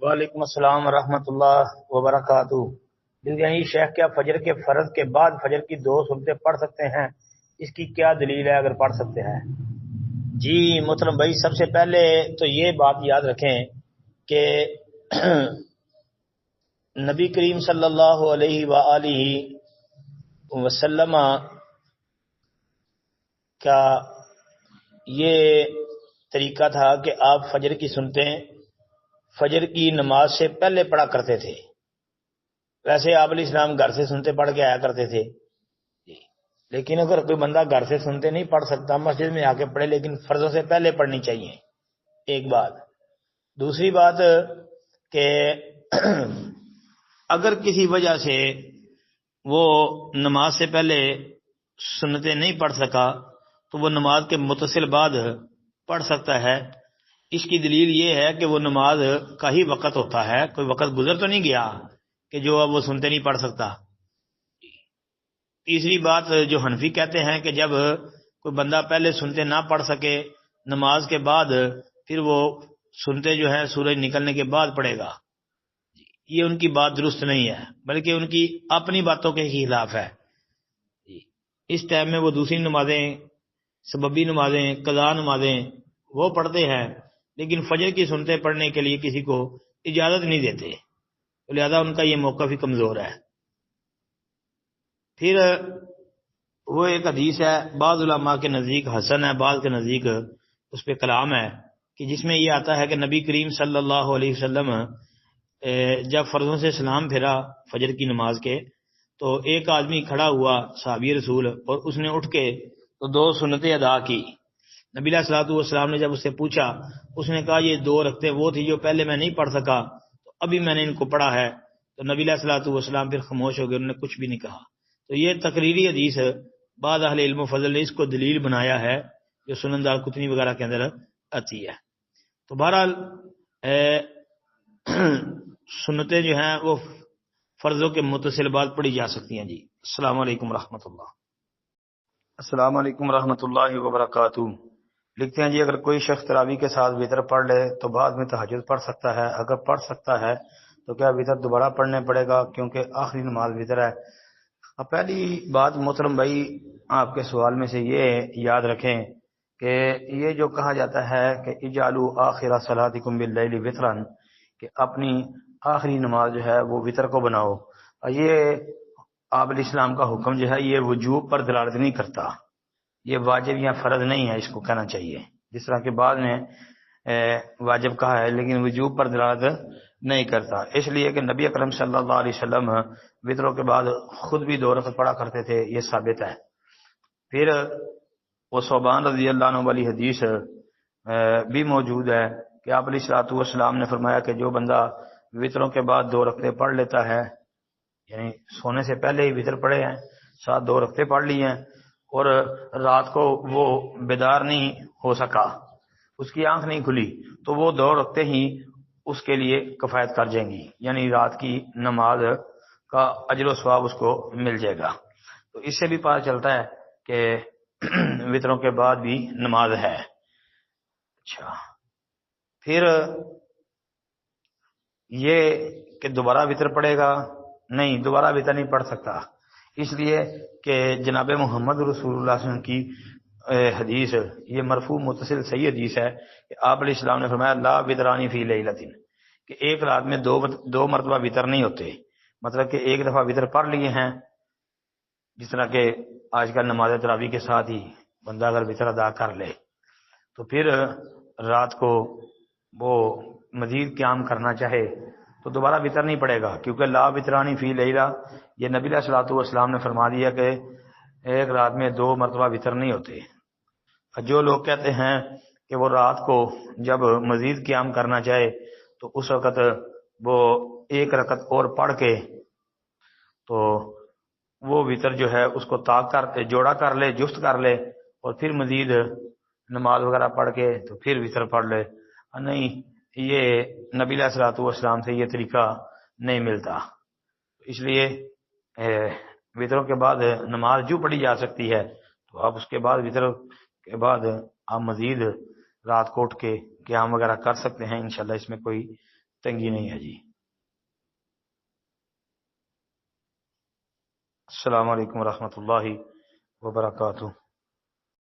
وعلیکم السلام ورحمۃ اللہ وبرکاتہ۔ یہی شیخ، کیا فجر کے فرض کے بعد فجر کی 2 سنتیں پڑھ سکتے ہیں؟ اس کی کیا دلیل ہے اگر پڑھ سکتے ہیں؟ جی محترم بھائی، سب سے پہلے تو یہ بات یاد رکھیں کہ نبی کریم صلی اللہ علیہ وآلہ وسلم کا یہ طریقہ تھا کہ آپ فجر کی سنتیں فجر کی نماز سے پہلے پڑھا کرتے تھے۔ ویسے آپ علیہ السلام گھر سے سنتے پڑھ کے آیا کرتے تھے، لیکن اگر کوئی بندہ گھر سے سنتے نہیں پڑھ سکتا، مسجد میں آ کے پڑھے، لیکن فرضوں سے پہلے پڑھنی چاہیے، ایک بات۔ دوسری بات کہ اگر کسی وجہ سے وہ نماز سے پہلے سنتیں نہیں پڑھ سکا تو وہ نماز کے متصل بعد پڑھ سکتا ہے۔ اس کی دلیل یہ ہے کہ وہ نماز کا ہی وقت ہوتا ہے، کوئی وقت گزر تو نہیں گیا کہ جو اب وہ سنتے نہیں پڑھ سکتا۔ تیسری بات جو حنفی کہتے ہیں کہ جب کوئی بندہ پہلے سنتے نہ پڑھ سکے، نماز کے بعد پھر وہ سنتے جو ہے سورج نکلنے کے بعد پڑھے گا، یہ ان کی بات درست نہیں ہے، بلکہ ان کی اپنی باتوں کے خلاف ہے۔ اس ٹائم میں وہ دوسری نمازیں، سببی نمازیں، قضا نمازیں وہ پڑھتے ہیں، لیکن فجر کی سنتے پڑھنے کے لیے کسی کو اجازت نہیں دیتے، لہذا ان کا یہ موقف ہی کمزور ہے۔ پھر وہ ایک حدیث ہے، بعض علماء کے نزدیک حسن ہے، بعض کے نزدیک اس پہ کلام ہے، کہ جس میں یہ آتا ہے کہ نبی کریم صلی اللہ علیہ وسلم جب فرضوں سے سلام پھیرا فجر کی نماز کے، تو ایک آدمی کھڑا ہوا صحابی رسول، اور اس نے اٹھ کے تو 2 سنتیں ادا کی۔ نبی علیہ الصلوۃ والسلام نے جب اس سے پوچھا، اس نے کہا یہ 2 رکعتیں وہ تھی جو پہلے میں نہیں پڑھ سکا، تو ابھی میں نے ان کو پڑھا ہے۔ تو نبی علیہ الصلوۃ والسلام پھر خاموش ہو گئے، انہوں نے کچھ بھی نہیں کہا۔ تو یہ تقریری حدیث بعض اہل علم و فضل نے اس کو دلیل بنایا ہے، جو سنن دارقطنی وغیرہ کے اندر آتی ہے۔ تو بہرحال سنتیں جو ہیں وہ فرضوں کے متصل بعد پڑھی جا سکتی ہیں۔ جی السلام علیکم ورحمۃ اللہ۔ السلام علیکم ورحمۃ اللہ وبرکاتہ۔ لکھتے ہیں جی، اگر کوئی شخص تراویح کے ساتھ وتر پڑھ لے تو بعد میں تہجد پڑھ سکتا ہے؟ اگر پڑھ سکتا ہے تو کیا وتر دوبارہ پڑھنے پڑے گا، کیونکہ آخری نماز وتر ہے؟ اب پہلی بات محترم بھائی، آپ کے سوال میں سے یہ یاد رکھیں کہ یہ جو کہا جاتا ہے کہ اجعلوا آخر صلاتکم باللیل وترا، کہ اپنی آخری نماز جو ہے وہ وتر کو بناؤ، اور یہ آپ علیہ السلام کا حکم جو ہے یہ وجوب پر دلالت نہیں کرتا، یہ واجب یا فرض نہیں ہے، اس کو کہنا چاہیے۔ جس طرح کہ بعد نے واجب کہا ہے لیکن وجوب پر دلالت نہیں کرتا، اس لیے کہ نبی اکرم صلی اللہ علیہ وسلم وتروں کے بعد خود بھی 2 رکعت پڑھا کرتے تھے، یہ ثابت ہے۔ پھر وہ صوبان رضی اللہ عنہ والی حدیث بھی موجود ہے کہ آپ علیہ الصلوۃ والسلام نے فرمایا کہ جو بندہ وتروں کے بعد 2 رکعتیں پڑھ لیتا ہے، یعنی سونے سے پہلے ہی وتر پڑھے ہیں، ساتھ 2 رکعتیں پڑھ لی ہیں، اور رات کو وہ بیدار نہیں ہو سکا، اس کی آنکھ نہیں کھلی، تو وہ 2 رکعتیں ہی اس کے لیے کفایت کر جائیں گی، یعنی رات کی نماز کا اجر و ثواب اس کو مل جائے گا۔ تو اس سے بھی پتہ چلتا ہے کہ وتروں کے بعد بھی نماز ہے۔ اچھا، پھر یہ کہ دوبارہ وتر پڑھے گا؟ نہیں، دوبارہ وتر نہیں پڑھ سکتا، اس لیے کہ جناب محمد رسول اللہ صلی اللہ علیہ وسلم کی حدیث، یہ مرفوع متصل صحیح حدیث ہے کہ آپ علیہ السلام نے فرمایا لا وترانی فی لیلۃ، کہ ایک رات میں 2 مرتبہ وتر نہیں ہوتے، مطلب کہ ایک دفعہ وتر پڑھ لیے ہیں، جس طرح کہ آج کل نماز تراویح کے ساتھ ہی بندہ اگر وتر ادا کر لے تو پھر رات کو وہ مزید قیام کرنا چاہے تو دوبارہ وتر نہیں پڑے گا، کیونکہ لا وترانی فی لیلہ یہ نبی علیہ الصلوۃ والسلام نے فرما دیا کہ ایک رات میں 2 مرتبہ وتر نہیں ہوتے۔ جو لوگ کہتے ہیں کہ وہ رات کو جب مزید قیام کرنا چاہے تو اس وقت وہ 1 رکعت اور پڑھ کے تو وہ وتر جو ہے اس کو جوڑا کر لے، جفت کر لے، اور پھر مزید نماز وغیرہ پڑھ کے تو پھر وتر پڑھ لے۔ نہیں، یہ نبی علیہ الصلوۃ والسلام سے یہ طریقہ نہیں ملتا، اس لیے وتروں کے بعد نماز جو پڑھی جا سکتی ہے تو آپ اس کے بعد وتر کے بعد آپ مزید رات کو اٹھ کے قیام وغیرہ کر سکتے ہیں، انشاءاللہ اس میں کوئی تنگی نہیں ہے جی۔ السلام علیکم ورحمۃ اللہ وبرکاتہ۔